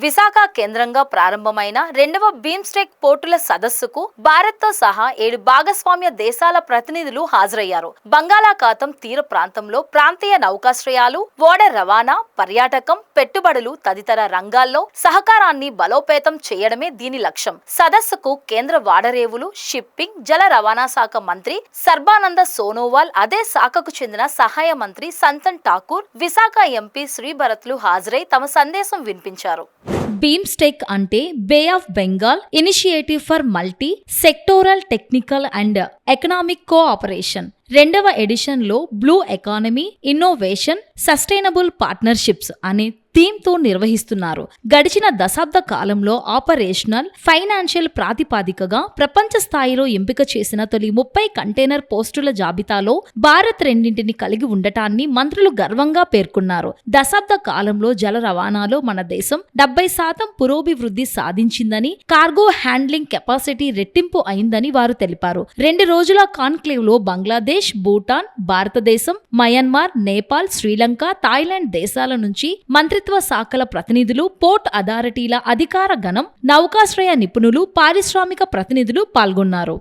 విశాఖ కేంద్రంగా ప్రారంభమైన రెండవ బీమ్స్టెక్ పోర్టుల సదస్సుకు భారత్తో సహా 7 భాగస్వామ్య దేశాల ప్రతినిధులు హాజరయ్యారు. బంగాళాఖాతం తీర ప్రాంతంలో ప్రాంతీయ నౌకాశ్రయాలు, ఓడ రవాణా, పర్యాటకం, పెట్టుబడులు తదితర రంగాల్లో సహకారాన్ని బలోపేతం చేయడమే దీని లక్ష్యం. సదస్సుకు కేంద్ర వాడరేవులు, షిప్పింగ్, జల రవాణా శాఖ మంత్రి సర్బానంద సోనోవాల్, అదే శాఖకు చెందిన సహాయ మంత్రి సంతన్ ఠాకూర్, విశాఖ ఎంపీ శ్రీభరత్లు హాజరై తమ సందేశం వినిపించారు. బీమ్స్టెక్ అంటే Bay of Bengal initiative for multi sectoral technical and economic cooperation. రెండవ ఎడిషన్లో blue economy, innovation, sustainable partnerships అనే థీమ్తో నిర్వహిస్తున్నారు. గడిచిన దశాబ్ద కాలంలో ఆపరేషనల్, ఫైనాన్షియల్ ప్రాతిపాదికగా ప్రపంచ స్థాయిలో ఎంపిక చేసిన తొలి 30 కంటైనర్ పోస్టుల జాబితాలో భారత్ రెండింటిని కలిగి ఉండటాన్ని మంత్రులు గర్వంగా పేర్కొన్నారు. దశాబ్ద కాలంలో జల రవాణాలో మన దేశం 70% పురోభివృద్ధి సాధించిందని, కార్గో హ్యాండ్లింగ్ కెపాసిటీ రెట్టింపు అయిందని వారు తెలిపారు. 2 రోజుల కాన్క్లేవ్ లో బంగ్లాదేశ్, భూటాన్, భారతదేశం, మయన్మార్, నేపాల్, శ్రీలంక, థాయిలాండ్ దేశాల నుంచి మంత్రిత్వ శాఖల ప్రతినిధులు, పోర్ట్ అథారిటీల అధికార గణం, నౌకాశ్రయ నిపుణులు, పారిశ్రామిక ప్రతినిధులు పాల్గొన్నారు.